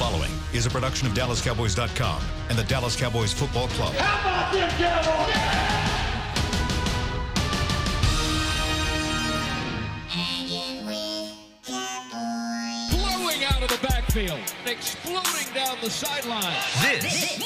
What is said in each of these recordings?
following is a production of DallasCowboys.com and the Dallas Cowboys Football Club. How about them Cowboys? Blowing out of the backfield, exploding down the sideline. This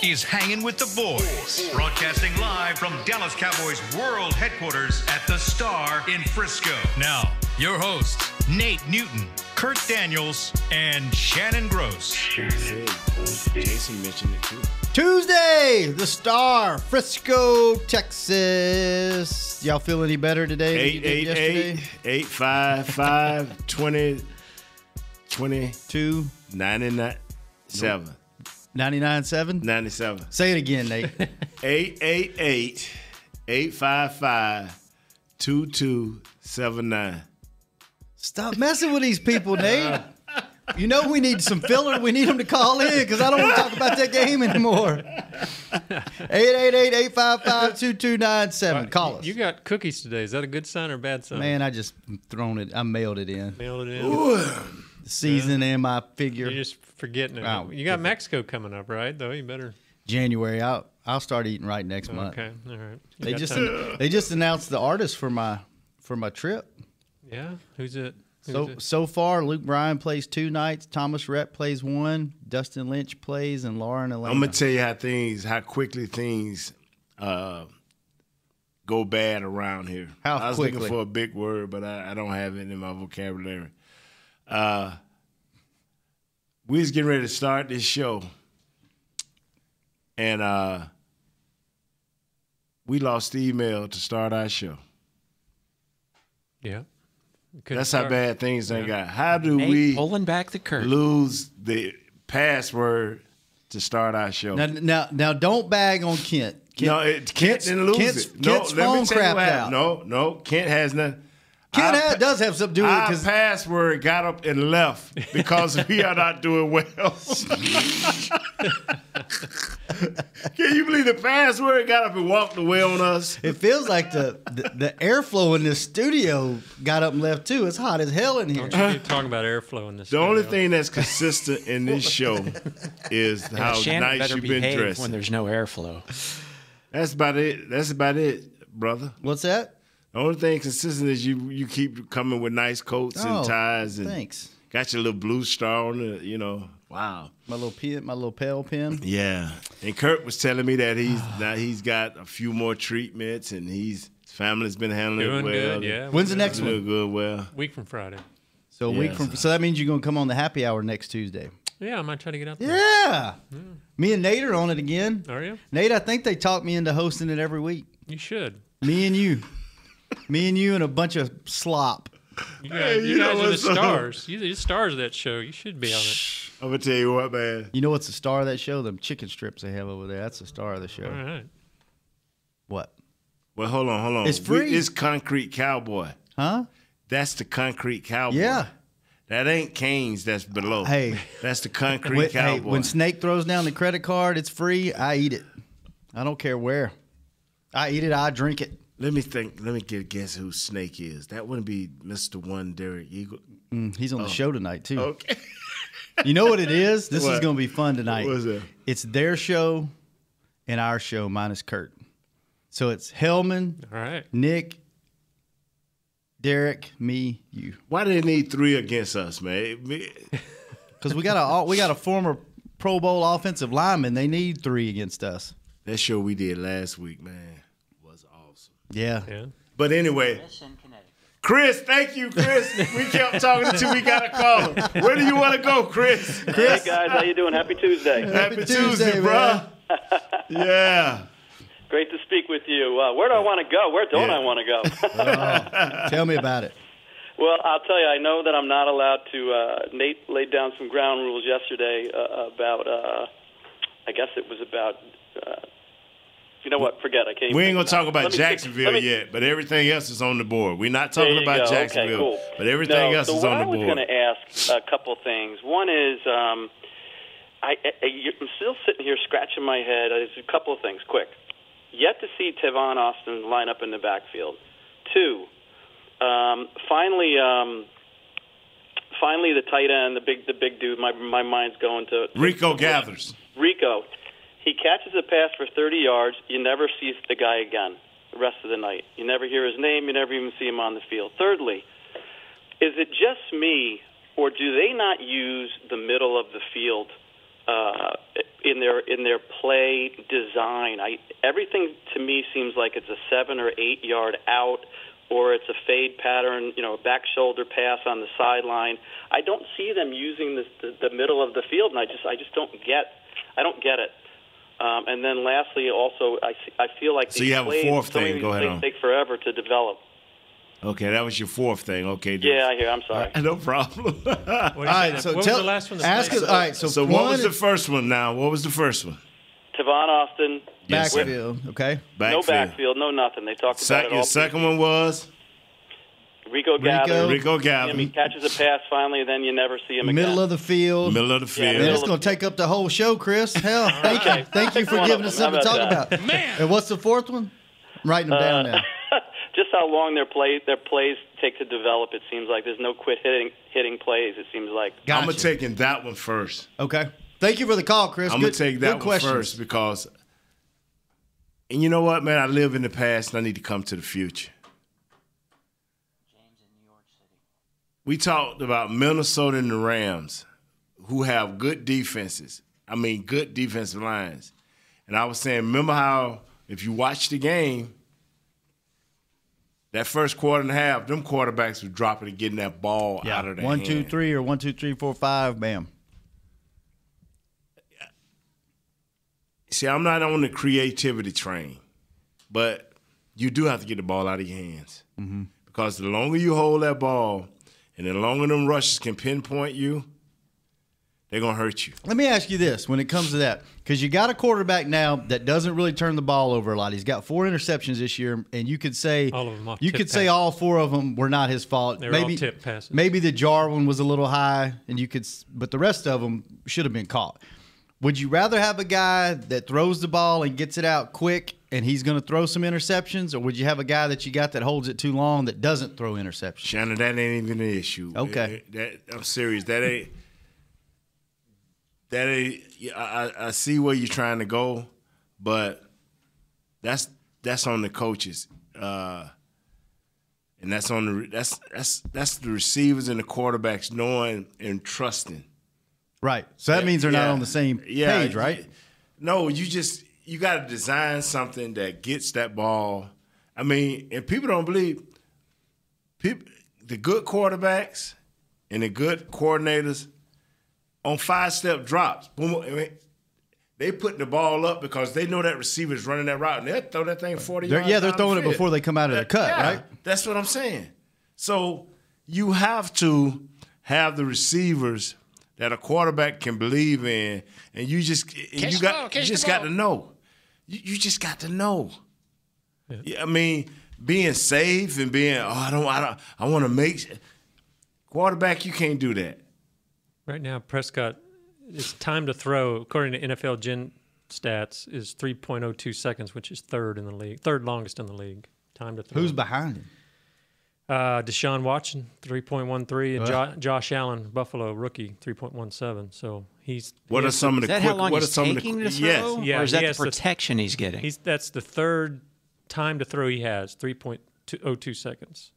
is Hangin' with the Boys, broadcasting live from Dallas Cowboys World Headquarters at the Star in Frisco. Now, your hosts, Nate Newton, Kurt Daniels, and Shannon Gross. Jason mentioned it too. Tuesday, the Star, Frisco, Texas. Y'all feel any better today than you did yesterday? 855 20 2 99 7 99.7? 97. Say it again, Nate. 888 855 2279. Stop messing with these people, Nate. You know we need some filler. We need them to call in because I don't want to talk about that game anymore. 888-855-2297. Call us. You got cookies today. Is that a good sign or a bad sign? Man, I just I mailed it in. Mailed it in. The season and my figure. You're just forgetting it. Oh, You got Mexico coming up, right? Though you better. January. I'll start eating right next month. Okay, all right. They just announced the artist for my trip. Yeah, who's it? So far, Luke Bryan plays 2 nights, Thomas Rhett plays 1, Dustin Lynch plays, and Lauren Elena. I'm gonna tell you how quickly things go bad around here. I was looking for a big word, but I don't have it in my vocabulary. We was getting ready to start this show, and we lost the email to start our show. Yeah. That's how bad things done got. How do we pulling back the curtain lose the password to start our show? Now don't bag on Kent. Kent didn't lose it. Kent's phone crapped out. No, Kent has nothing. Kent does have something to do with it. Our password got up and left because we are not doing well. Can you believe the password got up and walked away on us? It feels like the airflow in this studio got up and left too. It's hot as hell in here. Don't you be talking about airflow in this The studio. only thing that's consistent in this show is how Shannon nice better you've been behave dressed. when there's no airflow. That's about it, brother. What's that? The only thing consistent is you keep coming with nice coats and ties. And thanks. Got your little blue star on it, Wow. My little pale pen. Yeah. And Kurt was telling me that he's got a few more treatments and his family's been handling Doing it well. good, yeah. When's the next one? Doing good, well. Week from Friday. So so that means you're gonna come on the happy hour next Tuesday. Yeah, I might try to get out there. Yeah. Me and Nate are on it again. Are you? Nate, I think they talked me into hosting it every week. You should. Me and you and a bunch of slop. You guys are the stars. You're the stars of that show. You should be on it. I'm going to tell you what, man. You know what's the star of that show? Them chicken strips they have over there. That's the star of the show. All right. What? Well, hold on. It's free. It's Concrete Cowboy. Huh? That's the Concrete Cowboy. Yeah. That ain't Cane's that's below. Hey. That's the Concrete Cowboy. Hey, when Snake throws down the credit card, it's free. I eat it. I don't care where. I eat it. I drink it. Let me think. Let me guess who Snake is. That wouldn't be Mr. One Derek Eagle. He's on the show tonight, too. Okay. You know what it is? This is What? going to be fun tonight. What is it? It's their show and our show minus Kurt. So it's Hellman, All right. Nick, Derek, me, you. Why do they need 3 against us, man? Because we got a former Pro Bowl offensive lineman. They need 3 against us. That show we did last week, man, was awesome. Yeah. But anyway, Chris, thank you, Chris. We kept talking until we got a caller. Where do you want to go, Chris? Hey, guys. How you doing? Happy Tuesday. Happy Tuesday, bro. Yeah. Great to speak with you. Where do I want to go? Where don't I want to go? Tell me about it. Well, I'll tell you, I know that I'm not allowed to. Nate laid down some ground rules yesterday about, I guess it was about, you know what, forget, I can't even We ain't think going to talk about it. about Jacksonville yet, but everything else is on the board. We're not talking about Jacksonville, okay, cool. but everything else is on the I was board. going to ask a couple things. One is, I'm still sitting here scratching my head. There's a couple of things, quick. Yet to see Tavon Austin line up in the backfield. 2, finally finally, the tight end, the big dude. My mind's going to Rico Gathers. Rico, he catches a pass for 30 yards. You never see the guy again the rest of the night. You never hear his name. You never even see him on the field. Thirdly, is it just me, or do they not use the middle of the field in their play design? Everything to me seems like it's a 7 or 8 yard out, or it's a fade pattern, a back shoulder pass on the sideline. I don't see them using the middle of the field, and I just don't get it. And then lastly, also, I feel like so you have a fourth thing. Go ahead. Take forever to develop. Okay, that was your fourth thing. Okay. Yeah, I hear. I'm sorry. No problem. All right. So what was the last one? Ask us. All right. So what was the first one? Now, what was the first one? Tavon Austin. Yes, backfield. Okay. No backfield. No nothing. They talked about it all. Your second one was Rico Gathers. Rico Gathers. He catches a pass finally, and then you never see him again. Middle of the field. Middle of the field. Man, it's going to take up the whole show, Chris. Hell, thank you for giving us something to talk about. Man. And what's the fourth one? I'm writing them down now. Just how long their plays take to develop. It seems like there's no quit hitting plays. It seems like. Gotcha. I'm taking that one first. Okay. Thank you for the call, Chris. I'm gonna take that one first because, and you know what, man, I live in the past and I need to come to the future. We talked about Minnesota and the Rams, who have good defenses. I mean, good defensive lines. And I was saying, remember how if you watch the game, that first quarter and a half, them quarterbacks were dropping and getting that ball out of their 1, hand. 2, 3, or 1, 2, 3, 4, 5, bam. See, I'm not on the creativity train, but you do have to get the ball out of your hands. Mm-hmm. Because the longer you hold that ball and the longer them rushes can pinpoint you, they're going to hurt you. Let me ask you this when it comes to that, because you got a quarterback now that doesn't really turn the ball over a lot. He's got 4 interceptions this year, and you could say all of them off you tip could say passes. all 4 of them were not his fault. They were all tip passes. Maybe the jar one was a little high, and but the rest of them should have been caught. Would you rather have a guy that throws the ball and gets it out quick, and he's going to throw some interceptions, or would you have a guy that you got that holds it too long that doesn't throw interceptions? Shannon, that ain't even an issue. Okay, I'm serious. That ain't. I see where you're trying to go, but that's on the coaches, and that's on that's the receivers and the quarterbacks knowing and trusting. Right. So that means they're not on the same page, right? No, you got to design something that gets that ball. I mean, and people don't believe the good quarterbacks and the good coordinators on 5-step drops. Boom, I mean, they put the ball up because they know that receiver's running that route, and they'll throw that thing 40 yards. Yeah, they're throwing it before they come out of the cut, right? That's what I'm saying. So you have to have the receivers that a quarterback can believe in, and you just got to know. You just got to know. Yeah. I mean, being safe and being I want to make quarterback. You can't do that. Right now, Prescott, his time to throw, according to NFL Gen Stats, is 3.02 seconds, which is third longest in the league. Time to throw. Who's behind him? Deshaun Watson, 3.13, and Josh Allen, Buffalo rookie, 3.17. So What are some of the quick? How long what are he's some of taking the? to throw? Yes. Yeah, or is that he the has the- protection he's getting? that's the third time to throw he has, 3.02 seconds.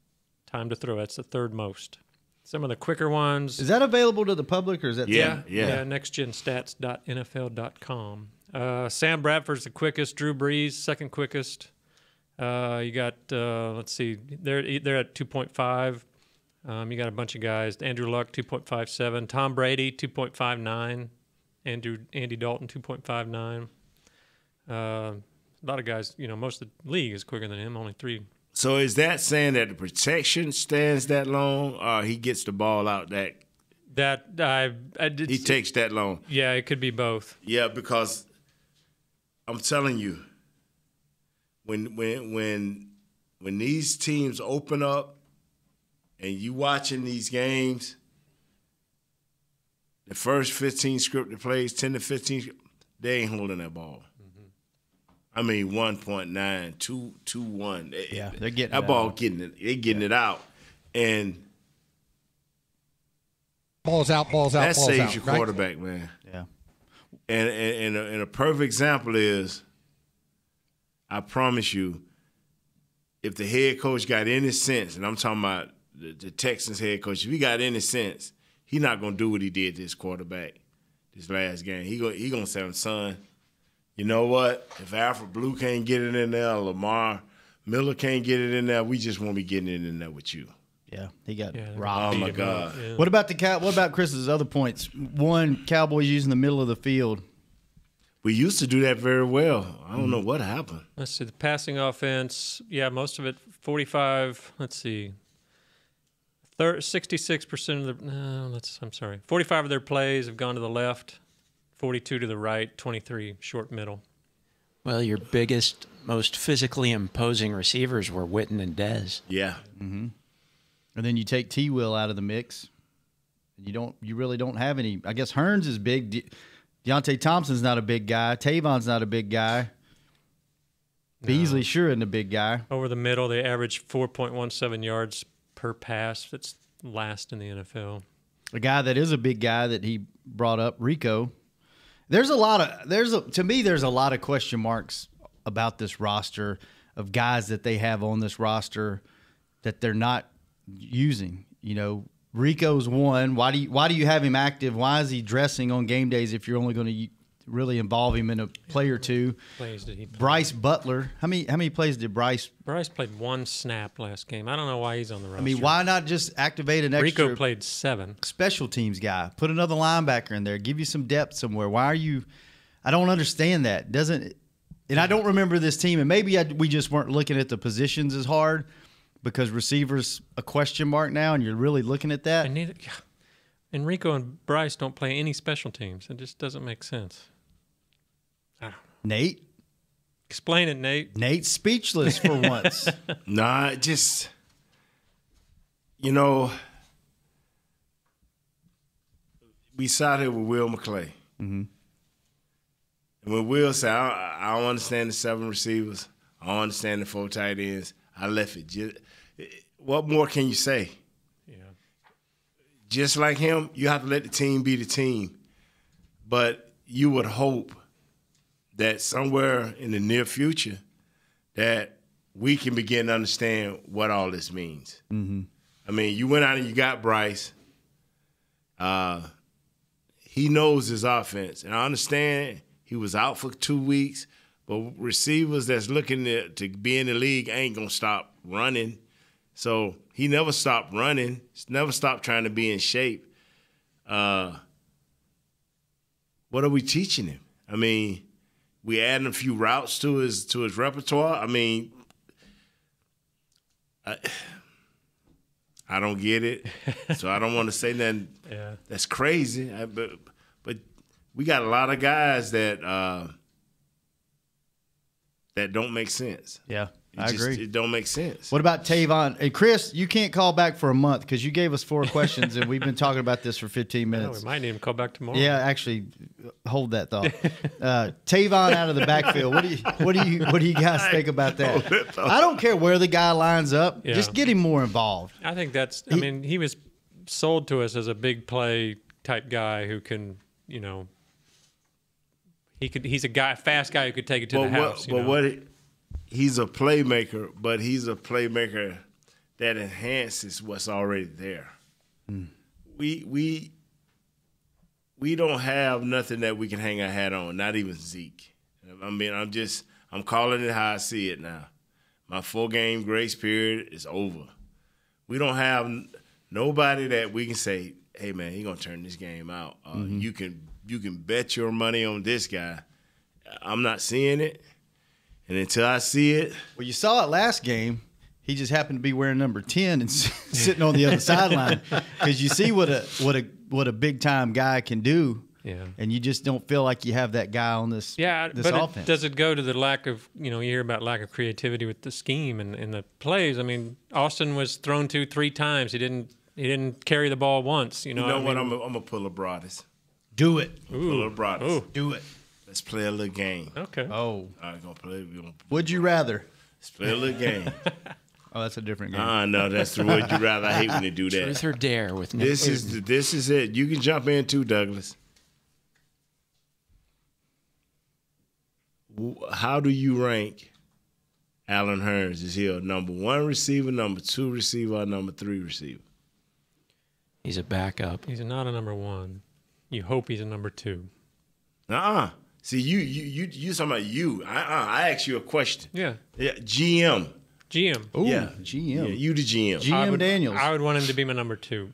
Time to throw. That's the third most. Some of the quicker ones. Is that available to the public, or is that? Yeah. nextgenstats.nfl.com. Sam Bradford's the quickest. Drew Brees, second quickest. You got, let's see, they're at 2.5. You got a bunch of guys. Andrew Luck, 2.57. Tom Brady, 2.59. Andy Dalton, 2.59. A lot of guys, most of the league is quicker than him, only 3. So is that saying that the protection stands that long, or he gets the ball out that I did. he takes that long? Yeah, it could be both. Yeah, because I'm telling you, when these teams open up and you watching these games, the first 15 scripted plays, 10 to 15, they ain't holding that ball. I mean, 1.9, 2, 1. Yeah, they're getting that ball. Getting it. They're getting it out, and Balls out, balls out, That balls saves out, your right? quarterback, man. Yeah. And a perfect example is, I promise you, if the head coach got any sense, and I'm talking about the Texans head coach, if he got any sense, he's not going to do what he did to his quarterback this last game. He going to say, son, you know what? If Alfred Blue can't get it in there, Lamar Miller can't get it in there, we just won't be getting it in there with you. Yeah, he got Oh, robbed. my God. Yeah. What about Chris's other points? One, Cowboys using the middle of the field. We used to do that very well. I don't know what happened. Let's see, the passing offense, yeah, most of it, 45, let's see, 66% of the, 45 of their plays have gone to the left, 42 to the right, 23 short middle. Well, your biggest, most physically imposing receivers were Witten and Dez. Yeah. Mm-hmm. And then you take T. Will out of the mix. You really don't have any. I guess Hearns is big. Deontay Thompson's not a big guy. Tavon's not a big guy. Beasley sure isn't a big guy. Over the middle, they average 4.17 yards per pass. That's last in the NFL. A guy that is a big guy that he brought up, Rico. There's a lot of question marks about this roster of guys that they have on this roster that they're not using. You know, Rico's one. Why do you have him active? Why is he dressing on game days if you're only going to really involve him in a play or two? Plays did he play? Bryce Butler. How many plays did Bryce? Bryce played one snap last game. I don't know why he's on the roster. I mean, why not just activate an extra? Rico played 7. Special teams guy. Put another linebacker in there. Give you some depth somewhere. Why are you? I don't understand that. And I don't remember this team. And maybe we just weren't looking at the positions as hard because receivers a question mark now, and you're really looking at that. And Rico and Bryce don't play any special teams. It just doesn't make sense. Nate? Explain it, Nate. Nate's speechless for once. Nah, just, you know, we sat here with Will McClay. Mm-hmm. And when Will said, I don't understand the 7 receivers, I don't understand the 4 tight ends, I left it. What more can you say? Yeah. Just like him, you have to let the team be the team. But you would hope that somewhere in the near future that we can begin to understand what all this means. Mm-hmm. I mean, you went out and you got Bryce. He knows his offense. And I understand he was out for 2 weeks, but receivers that's looking to be in the league ain't going to stop running. So he never stopped running. He's never stopped trying to be in shape. What are we teaching him? I mean, we adding a few routes to his repertoire. I mean, I don't get it, so I don't want to say nothing that's crazy. But we got a lot of guys that don't make sense. Yeah, I agree. It don't make sense. What about Tavon? Hey, Chris, you can't call back for a month because you gave us 4 questions, and we've been talking about this for 15 minutes. We might need him to call back tomorrow. Yeah, actually, hold that thought. Tavon out of the backfield. What do you guys think about that? I don't care where the guy lines up. Yeah. Just get him more involved. I think I mean, he was sold to us as a big play type guy who can, you know, he's a fast guy who could take it to the house. He's a playmaker, but he's a playmaker that enhances what's already there. Mm. We don't have nothing that we can hang our hat on, not even Zeke. I mean, I'm calling it how I see it now. My 4-game grace period is over. We don't have nobody that we can say, hey, man, he's going to turn this game out. You can bet your money on this guy. I'm not seeing it. And until I see it. Well, you saw it last game. He just happened to be wearing number 10 and sitting on the other sideline because you see what a big time guy can do. Yeah. And you just don't feel like you have that guy on this offense. Does it go to the lack of, you know, you hear about lack of creativity with the scheme and the plays. I mean, Austin was thrown to 3 times. He didn't carry the ball once. You know what? I'm going to pull a Broadus. Do it. Pull a Broadus. Ooh. Do it. Let's play a little game. Okay. Oh. All right, gonna play. Would you rather? Let's play a little game. Oh, that's a different game. No, that's the Would You Rather. I hate when they do that. Truth or Dare with Nick. This is it. You can jump in too, Douglas. How do you rank Allen Hurns? Is he a number 1 receiver, number 2 receiver, or number 3 receiver? He's a backup. He's not a number 1. You hope he's a number 2. See, you talking about you. I asked you a question. Yeah. GM. GM. Ooh, Yeah. GM. Yeah, you the GM. GM Daniels. I would want him to be my number 2.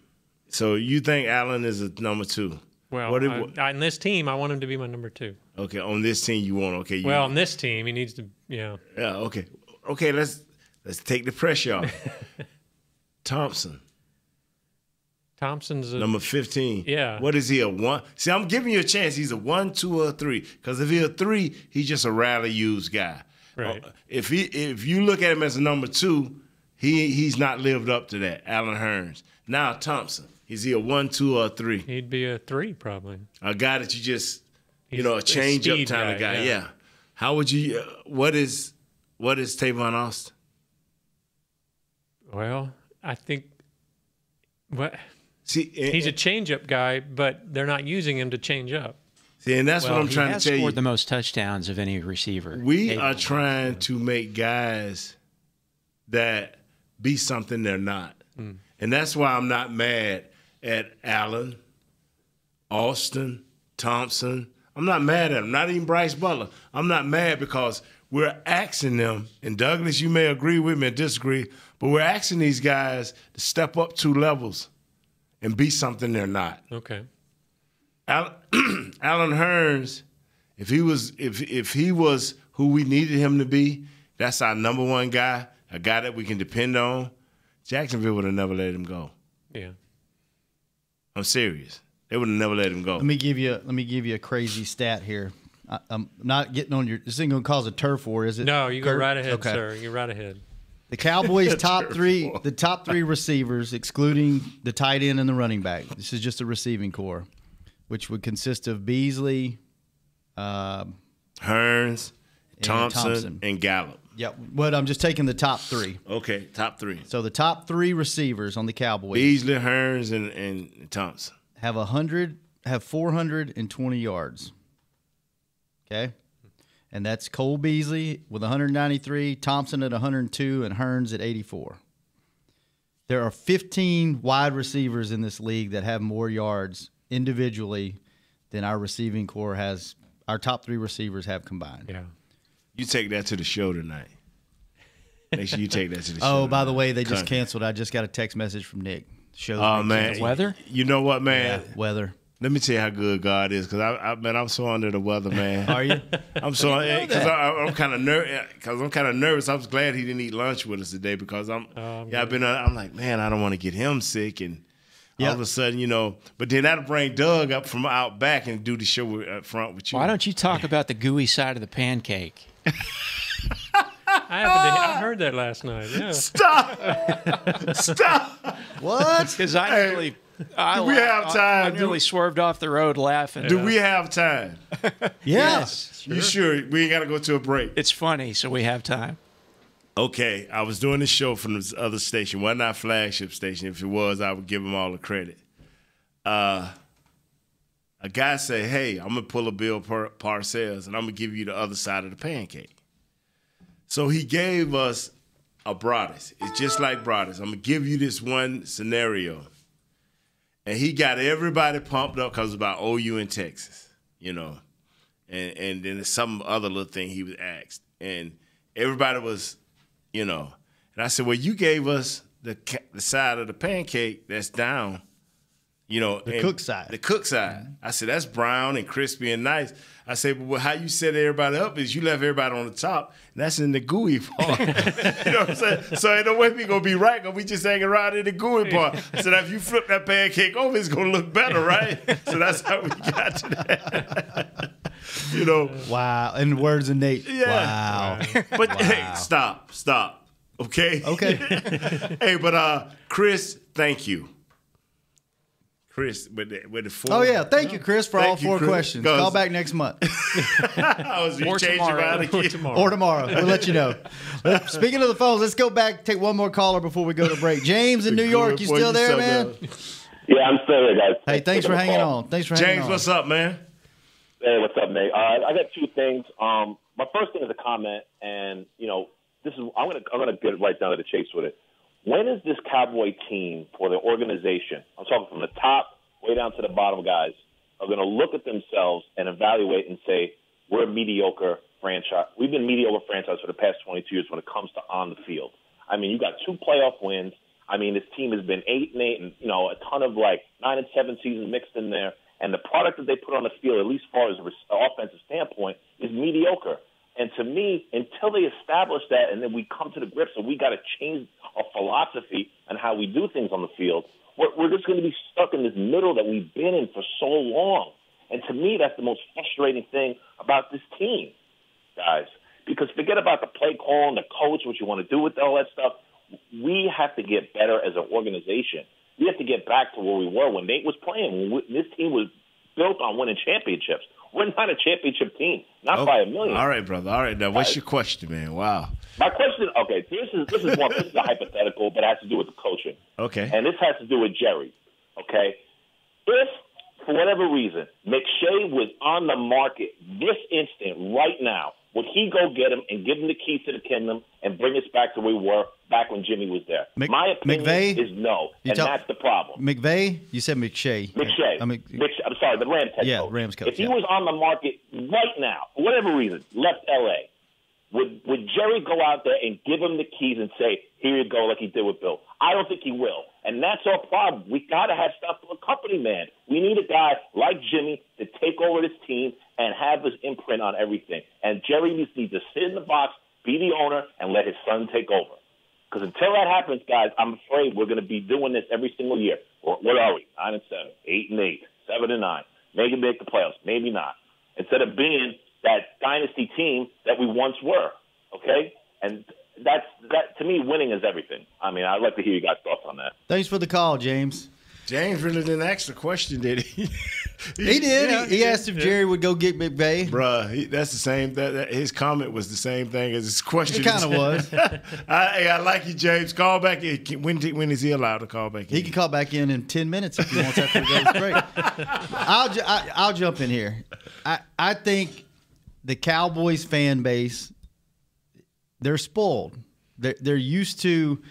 So you think Allen is a number 2? Well, on this team, I want him to be my number 2. Okay, on this team you want. Okay. On this team, he needs to. Yeah. Yeah. Okay. Okay. Let's take the pressure off. Thompson's number 15. Yeah. What is he, a 1? See, I'm giving you a chance. He's a 1, 2, or 3. Because if he's a 3, he's just a rally use guy. Right. If you look at him as a number 2, he's not lived up to that. Allen Hurns. Now Thompson. Is he a 1, 2, or 3? He'd be a 3 probably. A guy that you just He's a change up speed kind of guy. Yeah. How would you? What is Tavon Austin? Well, I think what. See, he's a change-up guy, but they're not using him to change up. See, and that's what I'm trying to tell you. He has scored the most touchdowns of any receiver. We are trying to make guys that be something they're not. And that's why I'm not mad at Allen, Austin, Thompson. I'm not mad at them, not even Bryce Butler. I'm not mad because we're asking them, and Douglas, you may agree with me or disagree, but we're asking these guys to step up 2 levels and be something they're not. Okay. Allen Hurns, if he was who we needed him to be, that's our number 1 guy, a guy that we can depend on. Jacksonville would have never let him go. Yeah. I'm serious. They would have never let him go. Let me give you a crazy stat here. I'm not getting on your. This ain't gonna cause a turf war, is it? No, you go Kurt? right ahead, Okay. sir. You're right ahead. The Cowboys' top 3, the top 3 receivers, excluding the tight end and the running back. This is just a receiving core, which would consist of Beasley, Hurns, Thompson, and Gallup. Yeah, but I'm just taking the top 3. Okay, top 3. So the top 3 receivers on the Cowboys Beasley, Hurns, and Thompson have 420 yards. Okay, and that's Cole Beasley with 193, Thompson at 102, and Hurns at 84. There are 15 wide receivers in this league that have more yards individually than our receiving core has. Our top 3 receivers have combined. Yeah. You take that to the show tonight. Make sure you take that to the show. Oh, by the way, they just canceled. I just got a text message from Nick. Man, weather? You know what, man? Yeah, weather. Let me tell you how good God is, because I'm so under the weather, man. Are you? I'm so because I'm kind of nervous. I was glad he didn't eat lunch with us today because I'm like, man, I don't want to get him sick, and all of a sudden, but then that'll bring Doug up from out back and do the show up front with you. Why don't you talk about the gooey side of the pancake? I heard that last night. Yeah. Stop! What? Because I nearly swerved off the road laughing. Do we have time? Yes. You sure? We ain't got to go to a break. It's funny, so we have time. Okay, I was doing this show from this other station. Wasn't our flagship station. If it was, I would give them all the credit. A guy said, hey, I'm going to pull a Bill Parcells, and I'm going to give you the other side of the pancake. So he gave us a Broadus. It's just like Broadus. I'm going to give you this one scenario. And he got everybody pumped up because it's about OU in Texas, And then there's some other little thing he was asked. And everybody was, And I said, well, you gave us the side of the pancake that's down, The cook side. The cook side. I said, that's brown and crispy and nice. I said, but how you set everybody up is you left everybody on the top, and that's in the gooey part. You know what I'm saying? So ain't no way we going to be right because we just hanging around in the gooey part. I said, if you flip that pancake over, it's going to look better, right? So that's how we got to that. Wow. In the words of Nate. Yeah. Wow. But hey, stop. Okay? Okay. Hey, but Chris, thank you. Chris with the 4. Oh, yeah. Thank you, Chris, for all 4 Chris. questions. Call back next month. Or Tomorrow. We'll let you know. Speaking of the phones, let's go back, take one more caller before we go to break. James in New York, you still there, man? Yeah, I'm still here, guys. Hey, thanks for hanging on. James, what's up, man? Hey, what's up, Nate? I got 2 things. My first thing is a comment, and I'm gonna get right down to the chase with it. When is this Cowboy team or the organization, I'm talking from the top way down to the bottom guys, are going to look at themselves and evaluate and say, we're a mediocre franchise. We've been a mediocre franchise for the past 22 years when it comes to on the field. I mean, you got 2 playoff wins. I mean, this team has been 8-8 and, a ton of 9-7 seasons mixed in there. And the product that they put on the field, at least as far as an offensive standpoint, is mediocre. And to me, until they establish that and then we come to the grips and we got to change our philosophy and how we do things on the field, we're just going to be stuck in this middle that we've been in for so long. And to me, that's the most frustrating thing about this team, guys. Because forget about the play call and the coach, what you want to do with all that stuff. We have to get better as an organization. We have to get back to where we were when Nate was playing. This team was built on winning championships. We're not a championship team, not by a million. All right, brother. All right, now what's your question, man? Wow. My question, okay, this is a hypothetical, but it has to do with the coaching. Okay. And this has to do with Jerry, okay? If, for whatever reason, McShay was on the market this instant, right now, would he go get him and give him the keys to the kingdom and bring us back to where we were back when Jimmy was there? My opinion is no, and that's the problem. McVay? You said McShay. McShay. I'm sorry, the Rams head coach. Rams coach. If he was on the market right now, for whatever reason, left L.A., would Jerry go out there and give him the keys and say, here you go, like he did with Bill? I don't think he will. And that's our problem. We got to have stuff to accompany, man. We need a guy like Jimmy to take over this team and have his imprint on everything. And Jerry needs to sit in the box, be the owner, and let his son take over. Because until that happens, guys, I'm afraid we're going to be doing this every single year. What are we? 9-7, 8-8, 7-9. Maybe make the playoffs, maybe not. Instead of being that dynasty team that we once were, okay? And that to me, winning is everything. I mean, I'd like to hear you guys' thoughts on that. Thanks for the call, James. James really didn't ask the question, did he? He did. Yeah, he asked if Jerry would go get McVay. Bruh, that's the same. His comment was the same thing as his question. It kind of was. I like you, James. Call back in. When is he allowed to call back in? He can call back in 10 minutes if he wants after he goes break. I'll jump in here. I think the Cowboys fan base, they're spoiled. They're used to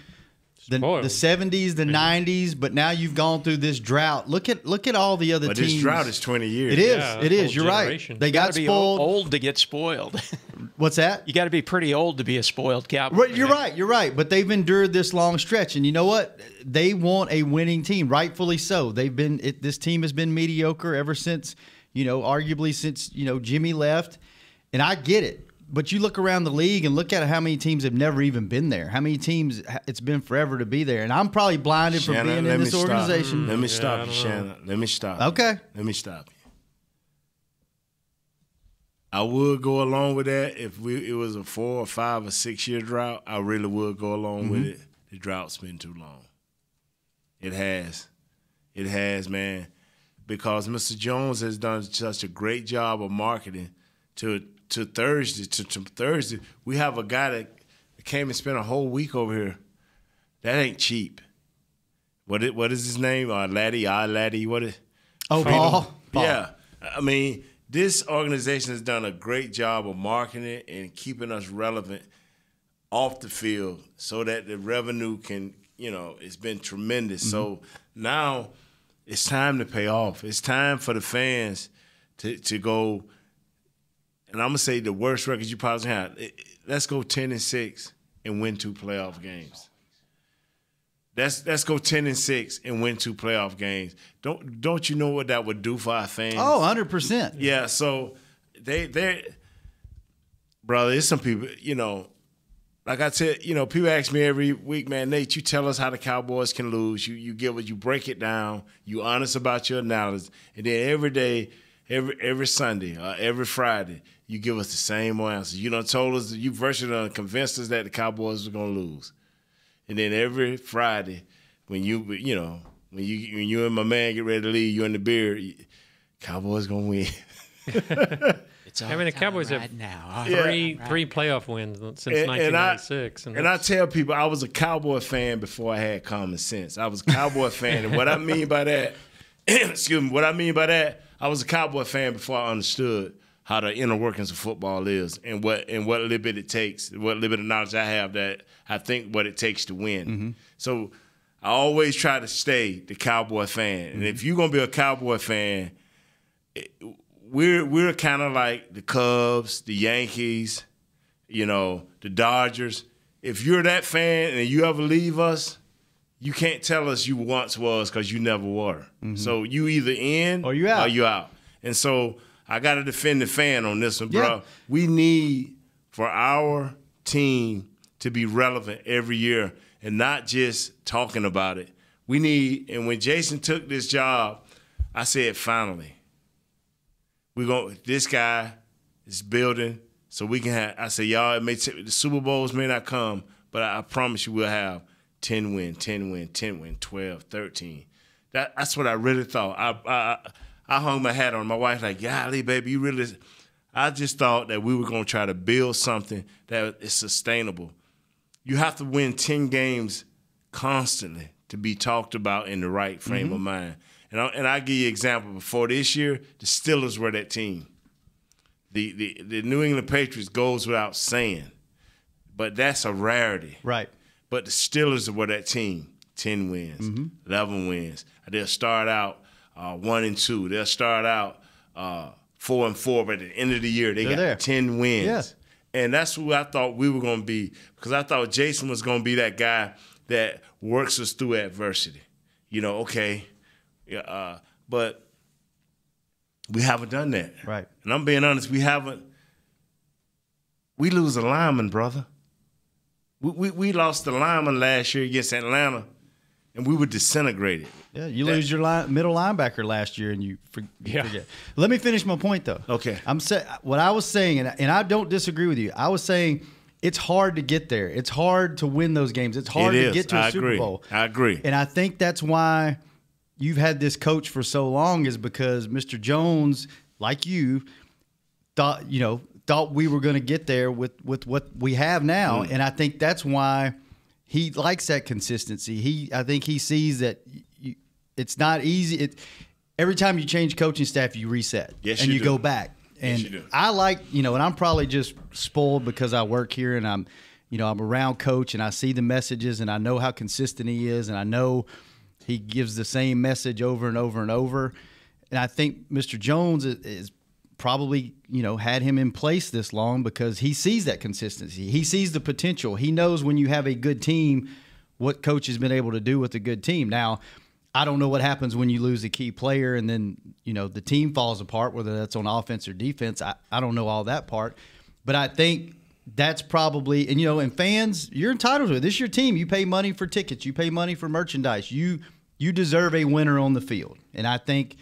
the 70s, the 90s, but now you've gone through this drought. Look at all the other teams. But this drought is 20 years. It is. Yeah, it is. You're right. They got spoiled. Old to get spoiled. What's that? You got to be pretty old to be a spoiled Cowboy. You're right. You're right. But they've endured this long stretch, and you know what? They want a winning team, rightfully so. This team has been mediocre ever since, arguably since Jimmy left, and I get it. But you look around the league and look at how many teams have never even been there. How many teams it's been forever to be there. And I'm probably blinded from being in this organization. Let me stop you, Shannon. Let me stop you. Okay. Let me stop you. I would go along with that if it was a 4 or 5 or 6 year drought. I really would go along with it. The drought's been too long. It has. It has, man. Because Mr. Jones has done such a great job of marketing to Thursday. We have a guy that came and spent a whole week over here. That ain't cheap. What is his name? Laddie. What is? Oh, Paul. Yeah. I mean, this organization has done a great job of marketing and keeping us relevant off the field so that the revenue can, it's been tremendous. Mm-hmm. So now it's time to pay off. It's time for the fans to go. And I'm going to say the worst record you probably have. Let's go 10-6 and win 2 playoff games. Let's go 10-6 and win 2 playoff games. Don't you know what that would do for our fans? Oh, 100%. Yeah, so they brother, there's some people, like I said, people ask me every week, man, Nate, you tell us how the Cowboys can lose. You break it down, you honest about your analysis, and then every day, every Sunday or every Friday, you give us the same answer. You done told us, you virtually done convinced us that the Cowboys were going to lose. And then every Friday, when when you and my man get ready to leave, you and the beer, Cowboys gonna win. It's all the Cowboys right have now. three playoff wins since 1996. And I tell people I was a Cowboy fan before I had common sense. I was a Cowboy fan, and what I mean by that, I was a Cowboy fan before I understood how the inner workings of football is and what little bit it takes, what little bit of knowledge I have that I think what it takes to win. Mm-hmm. So I always try to stay the Cowboy fan. And if you're gonna be a Cowboy fan, we're kind of like the Cubs, the Yankees, the Dodgers. If you're that fan and you ever leave us, you can't tell us you once was because you never were. Mm-hmm. So you either in or you out. And so I got to defend the fan on this one, bro. Yeah. We need for our team to be relevant every year and not just talking about it. We need, and when Jason took this job, I said, finally, this guy is building so we can have, I said, y'all, the Super Bowls may not come, but I promise you we'll have 10 win, 12, 13. That's what I really thought. I hung my hat on. My wife like, golly, baby, you really – I just thought that we were going to try to build something that is sustainable. You have to win 10 games constantly to be talked about in the right frame of mind. And I give you an example. Before this year, the Steelers were that team. The New England Patriots goes without saying, but that's a rarity. Right. But the Steelers were that team, 10 wins, 11 wins. They'll start out 1-2. They'll start out 4-4, but at the end of the year, they got 10 wins. Yeah. And that's who I thought we were going to be, because I thought Jason was going to be that guy that works us through adversity. But we haven't done that. Right. And I'm being honest, we haven't. We lose a lineman, brother. We lost the lineman last year against Atlanta, and we were disintegrated. Yeah, you lose your middle linebacker last year, and you forget. Let me finish my point, though. Okay. What I was saying, and I don't disagree with you. I was saying it's hard to get there. It's hard to win those games. It's hard to get to a Super Bowl. I agree. And I think that's why you've had this coach for so long, is because Mr. Jones, like you, thought we were going to get there with what we have now. And I think that's why he likes that consistency. I think he sees that it's not easy. Every time you change coaching staff, you reset. Yes, and you you go back. And yes, you do. I like, and I'm probably just spoiled because I work here and I'm around Coach and I see the messages and I know how consistent he is and I know he gives the same message over and over and over. And I think Mr. Jones is probably, had him in place this long because he sees that consistency. He sees the potential. He knows when you have a good team, what Coach has been able to do with a good team. Now, I don't know what happens when you lose a key player and then, the team falls apart, whether that's on offense or defense. I don't know all that part. But I think that's probably, and fans, you're entitled to it. This is your team. You pay money for tickets. You pay money for merchandise. You deserve a winner on the field. And I think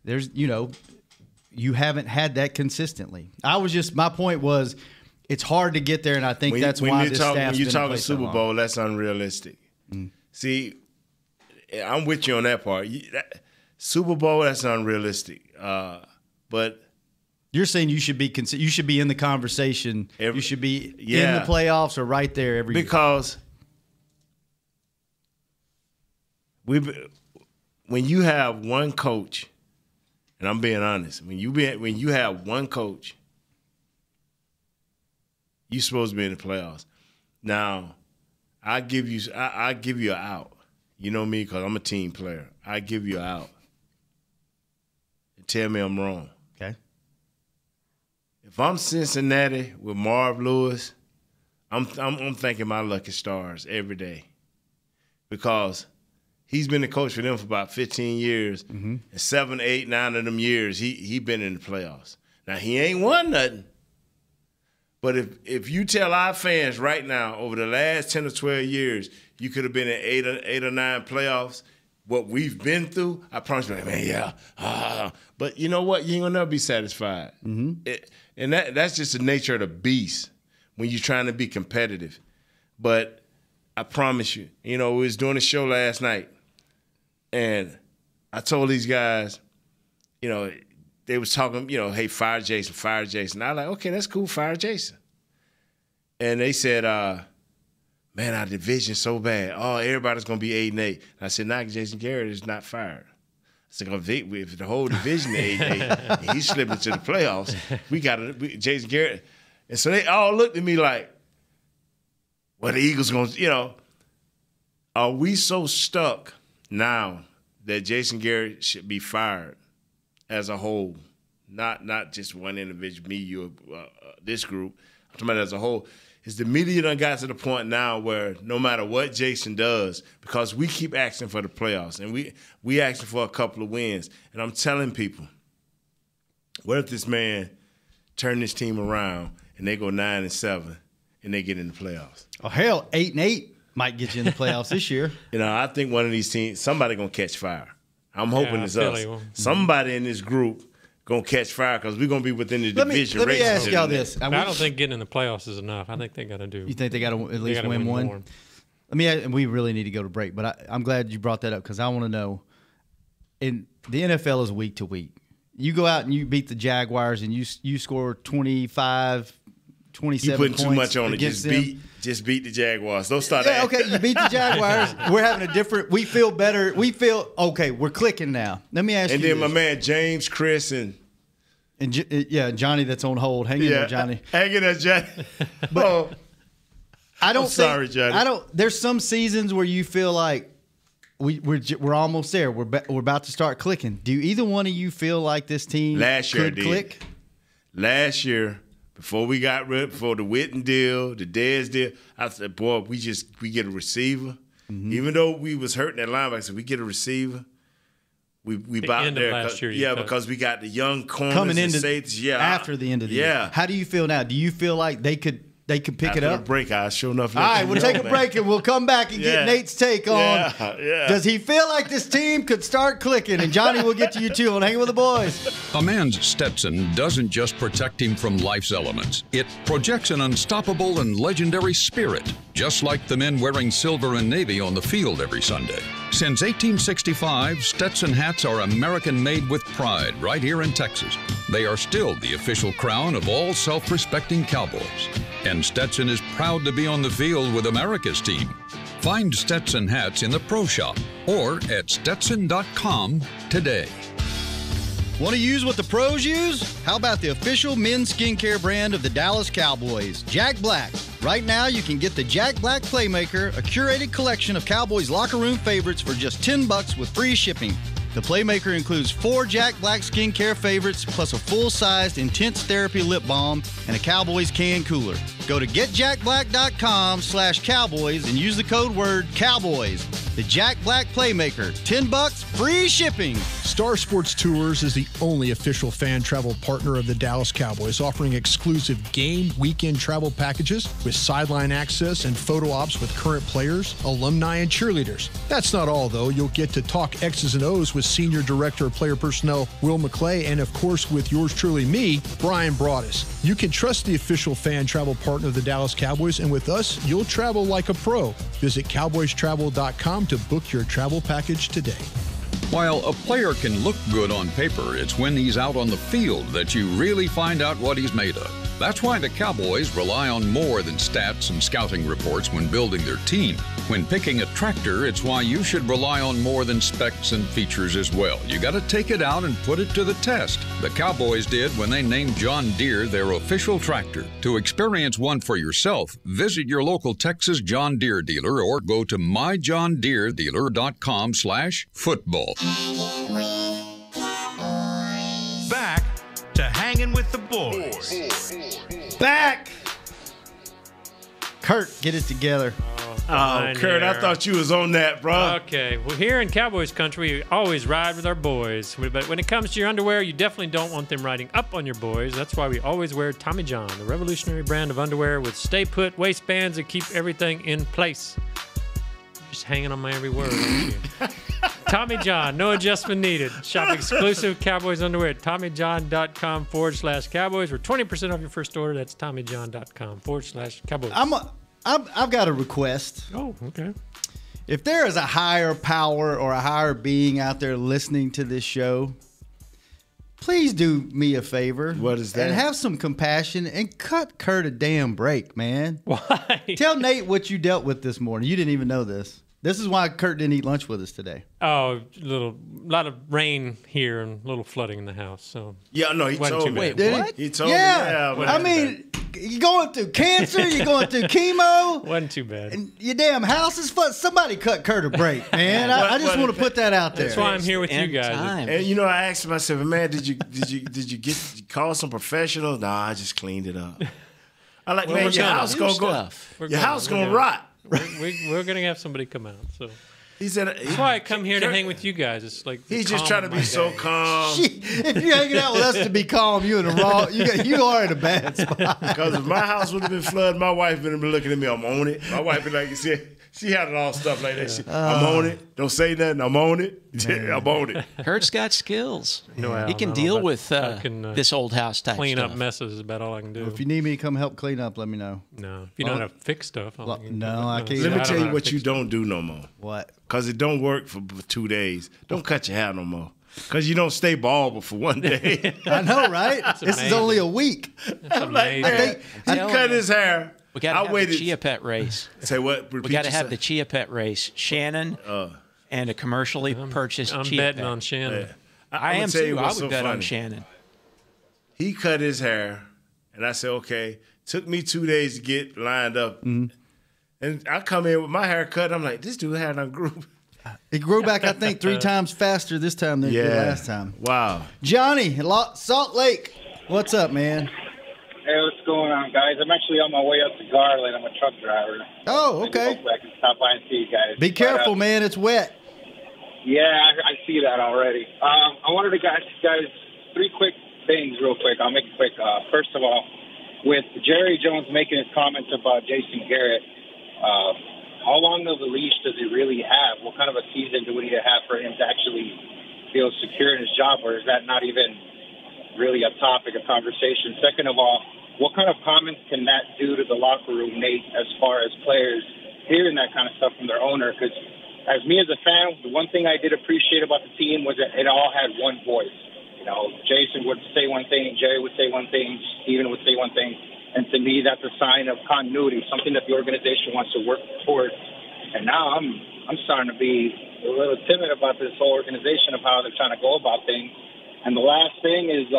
there's, you haven't had that consistently. My point was it's hard to get there, and I think that's why this staff's been in place so long. When you talk a Super Bowl, that's unrealistic. See, I'm with you on that part. Super Bowl, that's unrealistic. But you're saying you should be in the conversation. You should be in the playoffs or right there every year. Because when you have one coach, and I'm being honest, when you have one coach, you're supposed to be in the playoffs. Now, I give you an out. You know me, because I'm a team player. I give you an out. And tell me I'm wrong. Okay. If I'm Cincinnati with Marv Lewis, I'm thanking my lucky stars every day, because he's been the coach for them for about 15 years, and 7, 8, 9 of them years he been in the playoffs. Now, he ain't won nothing, but if you tell our fans right now, over the last 10 or 12 years, you could have been in 8 or 9 playoffs, what we've been through, I promise you, man, yeah. But you know what? You ain't going to never be satisfied. And that's just the nature of the beast when you're trying to be competitive. But I promise you, we was doing a show last night. And I told these guys, you know, they was talking, you know, hey, fire Jason, fire Jason. I was like, okay, that's cool, fire Jason. And they said, man, our division's so bad. Oh, everybody's going to be 8-8. And I said, nah, Jason Garrett is not fired. I said, if the whole division is 8-8 and he's slipping to the playoffs, we got Jason Garrett. And so they all looked at me like, well, the Eagles going to, you know, are we so stuck now that Jason Garrett should be fired as a whole, not just one individual, me, you, this group. I'm talking about as a whole. Is the media done got to the point now where no matter what Jason does, because we keep asking for the playoffs and we asking for a couple of wins, and I'm telling people, what if this man turn this team around and they go 9-7 and they get in the playoffs? Oh hell, 8-8 might get you in the playoffs this year. You know, I think one of these teams, somebody gonna catch fire. I'm hoping it's us. Somebody in this group gonna catch fire because we're gonna be within the division. Let me ask y'all this. I don't think getting in the playoffs is enough. I think they got to do. You think they got to at least win one? More. Let me ask, and we really need to go to break, but I'm glad you brought that up because I want to know. In the NFL is week to week. You go out and you beat the Jaguars and you score 25, 27 you putting points too much on it. Just beat the Jaguars. Don't start that. Okay, you beat the Jaguars. We're having a different. We feel better. We feel okay. We're clicking now. Let me ask you. And then my man James, Chris, and Johnny that's on hold. Hang in there, Johnny. Hang in there, Johnny. But I'm sorry, Johnny. There's some seasons where you feel like we're almost there. We're about to start clicking. Do either one of you feel like this team could click? Last year, before the Witten deal, the Dez deal, I said, boy, we get a receiver. Mm-hmm. Even though we was hurting that linebacker, I said, we get a receiver. We bought there. Last year, because we got the young corners coming into safeties. After the end of the year. How do you feel now? Do you feel like they could pick it up? After the break, I sure enough. All right, we'll take a break and we'll come back and get Nate's take on. Does he feel like this team could start clicking? And Johnny, we'll get to you too on Hanging with the Boys. A man's Stetson doesn't just protect him from life's elements. It projects an unstoppable and legendary spirit, just like the men wearing silver and navy on the field every Sunday. Since 1865, Stetson hats are American-made with pride right here in Texas. They are still the official crown of all self-respecting Cowboys. And Stetson is proud to be on the field with America's team. Find Stetson hats in the Pro Shop or at Stetson.com today. Want to use what the pros use? How about the official men's skincare brand of the Dallas Cowboys, Jack Black? Right now, you can get the Jack Black Playmaker, a curated collection of Cowboys locker room favorites for just $10 with free shipping. The Playmaker includes 4 Jack Black skincare favorites, plus a full-sized Intense Therapy lip balm and a Cowboys can cooler. Go to getjackblack.com/Cowboys and use the code word Cowboys. The Jack Black Playmaker, $10, free shipping. Star Sports Tours is the only official fan travel partner of the Dallas Cowboys, offering exclusive game weekend travel packages with sideline access and photo ops with current players, alumni, and cheerleaders. That's not all, though. You'll get to talk X's and O's with Senior Director of Player Personnel Will McClay, and of course with yours truly, me, Brian Broaddus. You can trust the official fan travel partner of the Dallas Cowboys, and with us, you'll travel like a pro. Visit cowboystravel.com to book your travel package today. While a player can look good on paper, it's when he's out on the field that you really find out what he's made of. That's why the Cowboys rely on more than stats and scouting reports when building their team. When picking a tractor, it's why you should rely on more than specs and features as well. You got to take it out and put it to the test. The Cowboys did when they named John Deere their official tractor. To experience one for yourself, visit your local Texas John Deere dealer or go to myjohndeeredealer.com/football. Back to Hanging with the Boys. Back. Kurt, get it together. Oh, Kurt, I thought you was on that, bro. Okay. Well, here in Cowboys country, we always ride with our boys. But when it comes to your underwear, you definitely don't want them riding up on your boys. That's why we always wear Tommy John, the revolutionary brand of underwear with stay-put waistbands that keep everything in place. You're just hanging on my every word, aren't you? Tommy John, no adjustment needed. Shop exclusive Cowboys underwear at TommyJohn.com/Cowboys for 20% off your first order. That's TommyJohn.com/Cowboys. I've got a request. Oh, okay. If there is a higher power or a higher being out there listening to this show, please do me a favor. What is that? And have some compassion and cut Kurt a damn break, man. Why? Tell Nate what you dealt with this morning. You didn't even know this. This is why Kurt didn't eat lunch with us today. Oh, a lot of rain here and a little flooding in the house. So yeah, no, he told me. Did what? He told me. Yeah, I mean, you're going through cancer, you're going through chemo. Wasn't too bad. And your damn house is flooded. Somebody cut Kurt a break, man. I just want to put that out there. That's why I'm here with you guys. And you know, I asked him. I said, "Man, did you call some professionals?" Nah, I just cleaned it up. I like, man, your house gonna go. Your house gonna rot. We're gonna have somebody come out. So he said, that's why I come here to hang with you guys. It's like he's just trying to be so calm. If you're hanging out with us to be calm, you in the wrong. You are in a bad spot. Because if my house would have been flooded, my wife would have been looking at me. I'm on it. My wife would like, she had it all stuff like that. I'm on it. Don't say nothing. I'm on it. I'm on it. Kurt's got skills. No, he can deal with this old house type clean stuff. up messes is about all I can do. Well, if you need me to come help clean up, let me know. No, if you know how to fix stuff, I can't. Let me tell you what you don't do no more. What? Because it don't work for 2 days. Don't cut your hair no more. Because you don't stay bald for 1 day. I know, right? This is only a week. I'm like, man, he cut his hair. We got to have the Chia Pet race. Say what? We got to have the Chia Pet race. Shannon and a commercially purchased I'm Chia betting Pet. on Shannon. Yeah. I am too. I would bet on Shannon. He cut his hair, and I said, okay. Took me 2 days to get lined up. Mm-hmm. And I come in with my hair cut. I'm like, this dude hair done grew. It grew back, I think, 3 times faster this time than it did last time. Wow. Johnny, Salt Lake. What's up, man? Hey, what's going on, guys? I'm actually on my way up to Garland. I'm a truck driver. Oh, okay. Hopefully I can stop by and see you guys. Be careful, man. It's wet. Yeah, I see that already. I wanted to ask you guys 3 quick things real quick. I'll make it quick. First of all, with Jerry Jones making his comments about Jason Garrett, how long of a leash does he really have? What kind of a season do we need to have for him to actually feel secure in his job, or is that not even really a topic of conversation? Second of all, what kind of comments can that do to the locker room, Nate, as far as players hearing that kind of stuff from their owner? Because as me as a fan, the one thing I did appreciate about the team was that it all had one voice. You know, Jason would say one thing, Jerry would say one thing, Steven would say one thing. And to me, that's a sign of continuity, something that the organization wants to work towards. And now I'm starting to be a little timid about this whole organization of how they're trying to go about things. And the last thing is,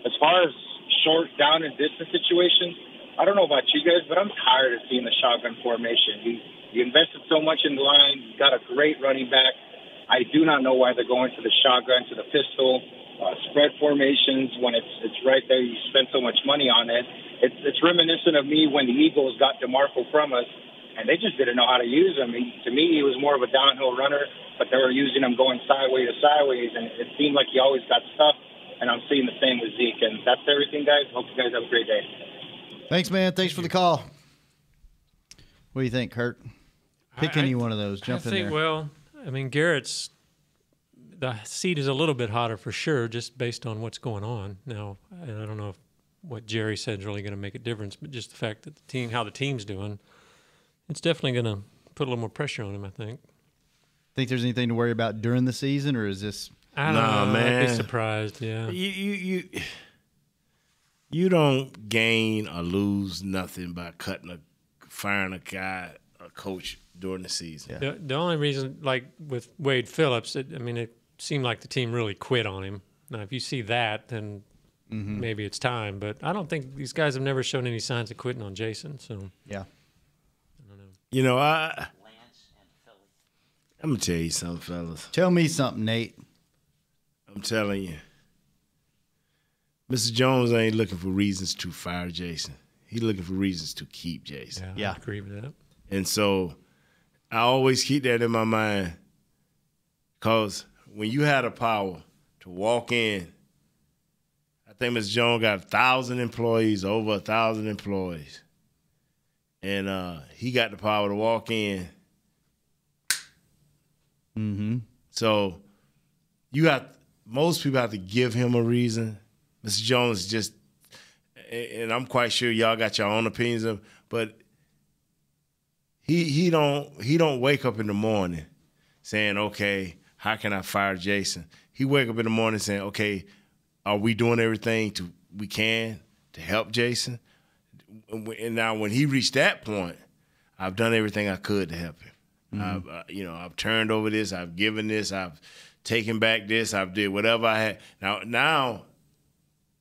as far as short, down, and distance situations, I don't know about you guys, but I'm tired of seeing the shotgun formation. You invested so much in the line. You got a great running back. I do not know why they're going to the shotgun, to the pistol, spread formations when it's right there. You spend so much money on it. It's reminiscent of me when the Eagles got DeMarco from us, and they just didn't know how to use him. To me, he was more of a downhill runner, but they were using him going sideways to sideways, and it seemed like he always got stuffed, and I'm seeing the same with Zeke. And that's everything, guys. Hope you guys have a great day. Thanks, man. Thanks for the call. What do you think, Kurt? Pick any one of those. Jump in there. Well, I mean, Garrett's the seat is a little bit hotter for sure, just based on what's going on now. And I don't know if what Jerry said is really going to make a difference, but just the fact that how the team's doing, it's definitely going to put a little more pressure on him, I think. Think there's anything to worry about during the season, or is this? I don't know, man. I'd be surprised. Yeah. You don't gain or lose nothing by firing a guy, a coach during the season. Yeah. The only reason, like with Wade Phillips, it seemed like the team really quit on him. Now, if you see that, then maybe it's time. But I don't think these guys have never shown any signs of quitting on Jason. So yeah, I don't know. You know, I'm gonna tell you something, fellas. Tell me something, Nate. I'm telling you, Mr. Jones ain't looking for reasons to fire Jason. He's looking for reasons to keep Jason. Yeah, I agree with that. And so I always keep that in my mind, because when you had the power to walk in, I think Mr. Jones got 1,000 employees, over 1,000 employees, and he got the power to walk in. Mm-hmm. So most people have to give him a reason. Mr. Jones just, and I'm quite sure y'all got your own opinions of, but he don't wake up in the morning saying, okay, how can I fire Jason? He wake up in the morning saying, okay, are we doing everything we can to help Jason? And now when he reached that point, I've done everything I could to help him. Mm-hmm. I've turned over this, I've given this, I've taken back this, I've did whatever I had. Now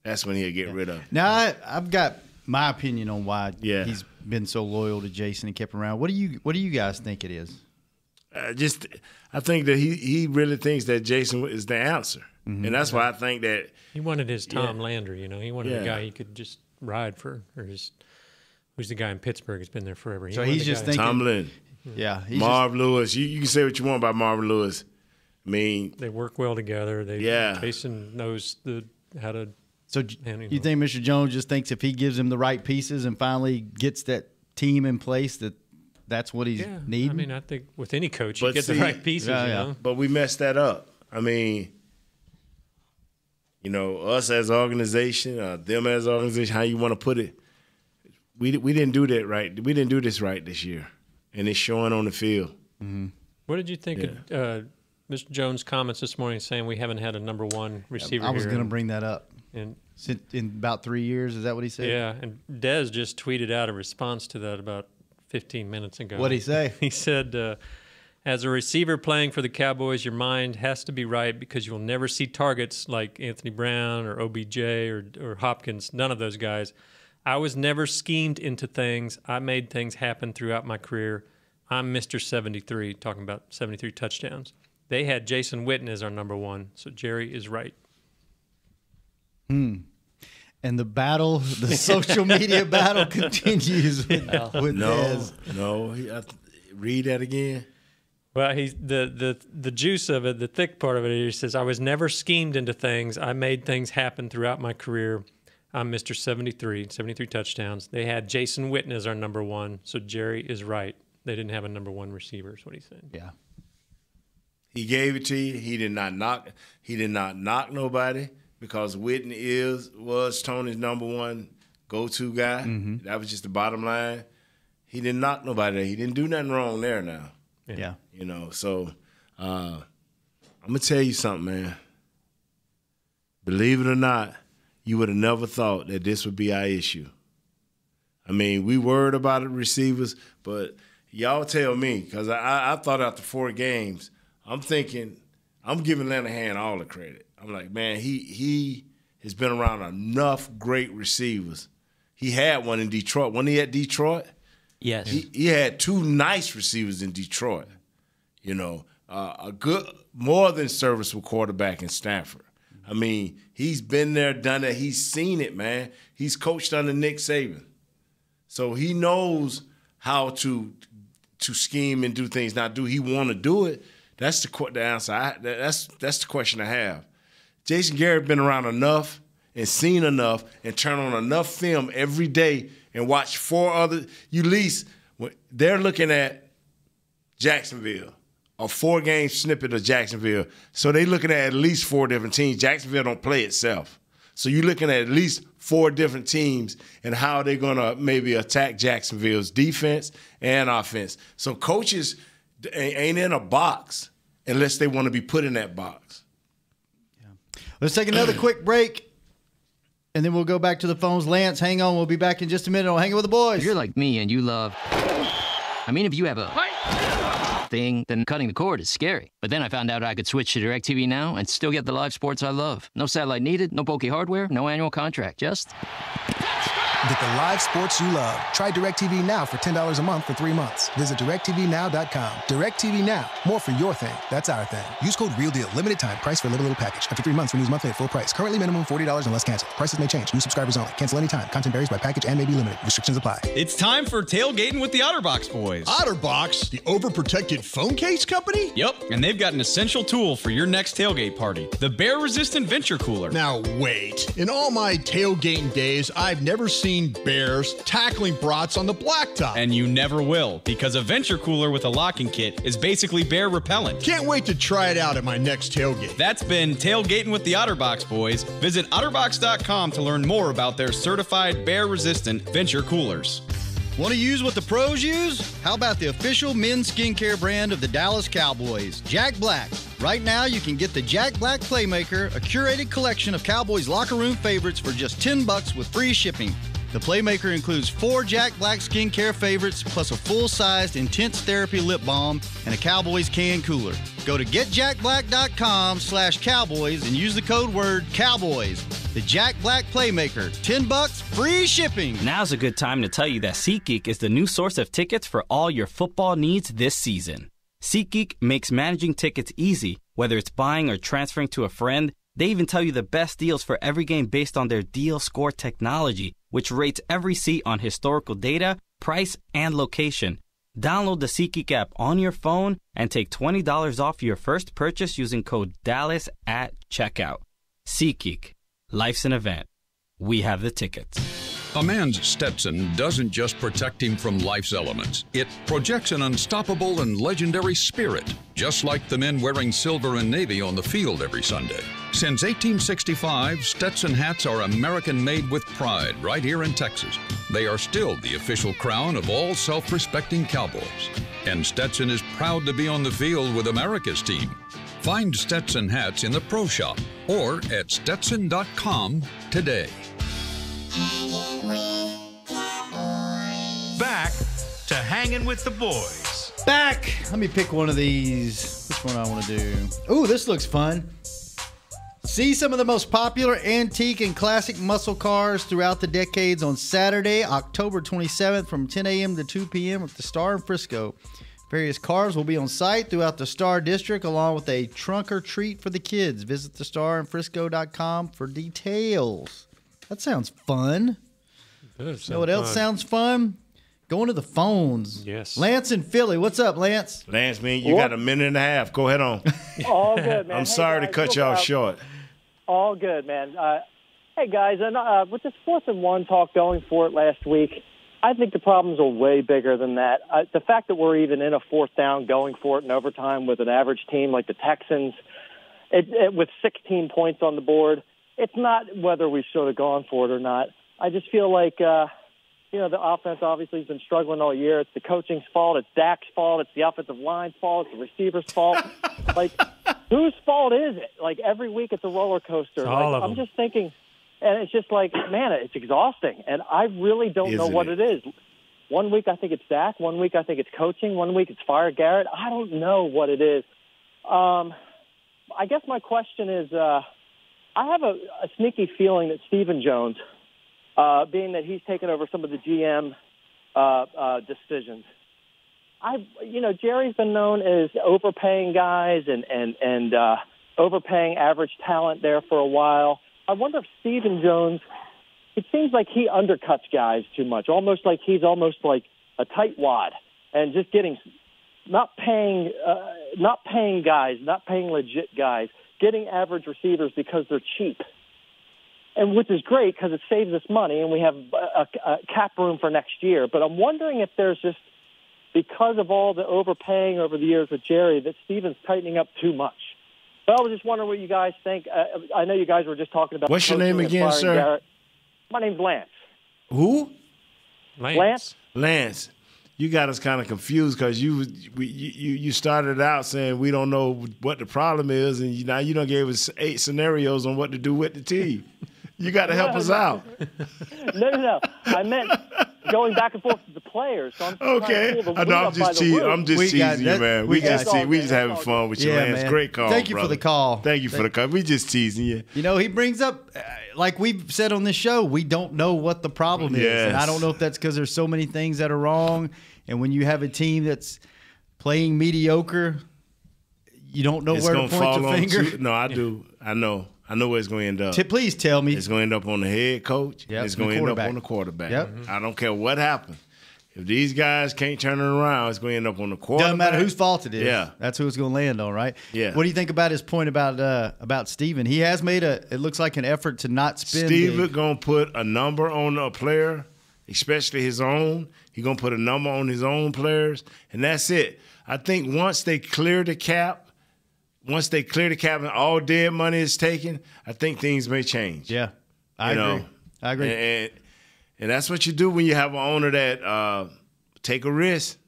that's when he'll get rid of it. Now I've got my opinion on why he's been so loyal to Jason and kept him around. What do you guys think it is? I think that he really thinks that Jason is the answer, and that's why I think that he wanted his Tom Landry. He wanted a guy he could just ride for, or just who's the guy in Pittsburgh who's been there forever. So he's just thinking Tom Lynn. Yeah, Marv Lewis. You can say what you want about Marvin Lewis. I mean, they work well together. Jason knows how to. So you think Mr. Jones just thinks if he gives him the right pieces and finally gets that team in place that's what he's needing? I mean, I think with any coach, you get the right pieces. But we messed that up. I mean, us as an organization, them as an organization, how you want to put it, we didn't do that right. We didn't do this right this year, and it's showing on the field. Mm-hmm. What did you think of Mr. Jones' comments this morning saying we haven't had a number one receiver? I was going to bring that up. In about 3 years, is that what he said? Yeah, and Dez just tweeted out a response to that about 15 minutes ago. What'd he say? He said, as a receiver playing for the Cowboys, your mind has to be right because you will never see targets like Anthony Brown or OBJ or Hopkins, none of those guys. I was never schemed into things. I made things happen throughout my career. I'm Mr. 73, talking about 73 touchdowns. They had Jason Witten as our number one, so Jerry is right. And the battle, the social media battle continues with Dez. No. Read that again. Well, the juice of it, the thick part of it, he says, I was never schemed into things. I made things happen throughout my career. I'm Mr. 73 touchdowns. They had Jason Witten as our number one, so Jerry is right. They didn't have a number one receiver, is what he said. Yeah. He gave it to you. He did not knock nobody. Because Witten was Tony's number one go-to guy. Mm-hmm. That was just the bottom line. He didn't knock nobody there. He didn't do nothing wrong there now. Yeah. So I'm going to tell you something, man. Believe it or not, you would have never thought that this would be our issue. I mean, we worried about it, receivers, but y'all tell me, because I thought after 4 games, I'm thinking, I'm giving Lanahan all the credit. I'm like, man, he has been around enough great receivers. He had one in Detroit. When he at Detroit, yes, he had 2 nice receivers in Detroit. A good, more than serviceable quarterback in Stanford. I mean, he's been there, done it. He's seen it, man. He's coached under Nick Saban, so he knows how to scheme and do things. Now, do he want to do it? That's the answer. That's the question I have. Jason Garrett been around enough and seen enough and turn on enough film every day and watch 4 other. They're looking at Jacksonville, a 4-game snippet of Jacksonville. So they're looking at least 4 different teams. Jacksonville don't play itself. So you're looking at least 4 different teams and how they're going to maybe attack Jacksonville's defense and offense. So coaches ain't in a box unless they want to be put in that box. Let's take another quick break, and then we'll go back to the phones. Lance, hang on. We'll be back in just a minute on Hanging with the Boys. If you're like me and you love... if you have a thing, then cutting the cord is scary. But then I found out I could switch to DirecTV Now and still get the live sports I love. No satellite needed, no bulky hardware, no annual contract, just... Get the live sports you love. Try DirecTV Now for $10 a month for 3 months. Visit DirecTVNow.com. DirecTV Now. More for your thing. That's our thing. Use code REALDEAL. Limited time. Price for little package. After 3 months, renews monthly at full price. Currently minimum $40 unless canceled. Prices may change. New subscribers only. Cancel anytime. Content varies by package and may be limited. Restrictions apply. It's time for tailgating with the OtterBox boys. OtterBox? The overprotected phone case company? Yep, and they've got an essential tool for your next tailgate party. The bear-resistant venture cooler. Now wait. In all my tailgating days, I've never seen bears tackling brats on the blacktop. And you never will, because a venture cooler with a locking kit is basically bear repellent. Can't wait to try it out at my next tailgate. That's been Tailgating with the OtterBox boys. Visit OtterBox.com to learn more about their certified bear-resistant venture coolers. Want to use what the pros use? How about the official men's skincare brand of the Dallas Cowboys, Jack Black? Right now, you can get the Jack Black Playmaker, a curated collection of Cowboys locker room favorites for just $10 with free shipping. The Playmaker includes 4 Jack Black skincare favorites, plus a full-sized Intense Therapy lip balm and a Cowboys can cooler. Go to getjackblack.com/Cowboys and use the code word Cowboys. The Jack Black Playmaker, $10, free shipping. Now's a good time to tell you that SeatGeek is the new source of tickets for all your football needs this season. SeatGeek makes managing tickets easy, whether it's buying or transferring to a friend. They even tell you the best deals for every game based on their deal score technology, which rates every seat on historical data, price, and location. Download the SeatGeek app on your phone and take $20 off your first purchase using code DALLAS at checkout. SeatGeek. Life's an event. We have the tickets. A man's Stetson doesn't just protect him from life's elements. It projects an unstoppable and legendary spirit, just like the men wearing silver and navy on the field every Sunday. Since 1865, Stetson hats are American-made with pride right here in Texas. They are still the official crown of all self-respecting Cowboys. And Stetson is proud to be on the field with America's team. Find Stetson hats in the Pro Shop or at Stetson.com today. Back to Hanging with the Boys. Back. Let me pick one of these. Which one I want to do? Ooh, this looks fun. See some of the most popular antique and classic muscle cars throughout the decades on Saturday, October 27th from 10 a.m. to 2 p.m. at the Star in Frisco. Various cars will be on site throughout the Star District, along with a trunk or treat for the kids. Visit thestarinfrisco.com for details. That sounds fun. You know what else sounds fun? Going to the phones. Yes. Lance in Philly. What's up, Lance? Lance, man, you got a minute and a half. Go ahead on. All good, man. I'm sorry to cut you off short. All good, man. Hey, guys, and with this 4th and 1 talk going for it last week, I think the problems are way bigger than that. The fact that we're even in a 4th down going for it in overtime with an average team like the Texans, with 16 points on the board, it's not whether we should have gone for it or not. I just feel like, the offense obviously has been struggling all year. It's the coaching's fault. It's Dak's fault. It's the offensive line's fault. It's the receiver's fault. Like, whose fault is it? Like, every week it's a roller coaster. I'm just thinking, and it's just like, man, it's exhausting. And I really don't know what it is. One week I think it's Dak. One week I think it's coaching. One week it's fire Garrett. I don't know what it is. I guess my question is, I have a sneaky feeling that Stephen Jones, being that he's taken over some of the GM decisions, Jerry's been known as overpaying guys and overpaying average talent there for a while. I wonder if Stephen Jones, it seems like he undercuts guys too much, almost like he's almost like a tightwad and just not paying guys, not paying legit guys, getting average receivers because they're cheap. And which is great because it saves us money and we have a cap room for next year. But I'm wondering if there's just, because of all the overpaying over the years with Jerry, that Stephen's tightening up too much. So I was just wondering what you guys think. I know you guys were just talking about. What's your name again, sir? Garrett. My name's Lance. Who? Lance. Lance. You got us kind of confused because you started out saying we don't know what the problem is, and now you done gave us 8 scenarios on what to do with the team. You got to help us out. No. I meant going back and forth with the players. So I'm just teasing. I'm just teasing you, man. We just having fun with you, Lance. Man. Great call. Thank you brother. for the call. Thank you for the call. We just teasing you. You know, he brings up, like we've said on this show, we don't know what the problem is. Yes. And I don't know if that's because there's so many things that are wrong. And when you have a team that's playing mediocre, you don't know where to point your finger. No, I do. I know where it's going to end up. Please tell me. It's going to end up on the head coach. Yep. It's going to end up on the quarterback. Yep. I don't care what happens. If these guys can't turn it around, it's going to end up on the quarterback. Doesn't matter whose fault it is. Yeah. That's who it's going to land on, right? Yeah. What do you think about his point about Steven? He has made it looks like an effort to not spend. Steven going to put a number on a player, especially his own. He's going to put a number on his own players, and that's it. I think once they clear the cap and all dead money is taken, I think things may change. Yeah, I agree. And And that's what you do when you have an owner that take a risk.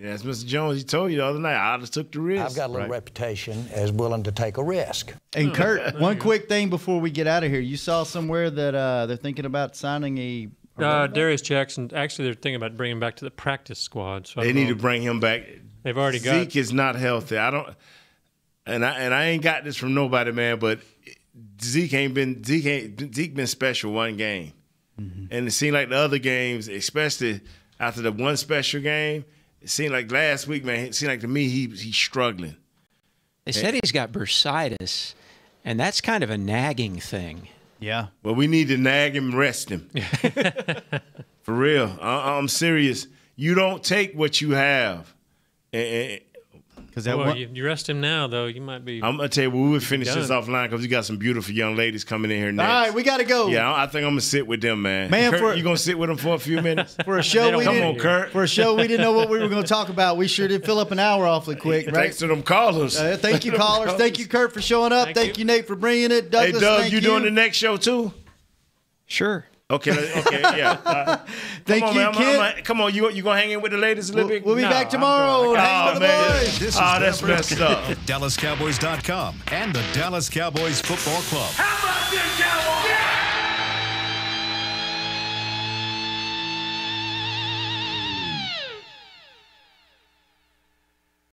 As Mr. Jones, he told you the other night, I just took the risk. I've got a little reputation as willing to take a risk. And Kurt, one quick thing before we get out of here. You saw somewhere that they're thinking about signing a Darius Jackson. Actually, they're thinking about bringing him back to the practice squad. So they need to bring him back. They've already got Zeke is not healthy. I ain't got this from nobody, man. But Zeke been special one game, and it seemed like the other games, especially after the one special game. It seemed like last week, man, it seemed like to me he's struggling. They said he's got bursitis, and that's kind of a nagging thing. Yeah. Well, we need to nag him and rest him. For real. I'm serious. You don't take what you have. Because you rest him now, though, you might be. I'm going to tell you, we would finish this offline because we got some beautiful young ladies coming in here next. All right, we got to go. Yeah, I think I'm going to sit with them, man. Kurt, you going to sit with them for a few minutes? For a show we didn't know what we were going to talk about. We sure did fill up an hour awfully quick, right? Thanks to them callers. Thank you, callers. Thank you, Kurt, for showing up. Thank you, Nate, for bringing it. Douglas, hey, Doug, you doing the next show, too? Sure. Okay, yeah. Thank you, Kent. Come on, you going to hang in with the ladies a little bit? We'll be back tomorrow. Hang with the boys. This is that's messed up. DallasCowboys.com and the Dallas Cowboys Football Club. How about this, Cowboys?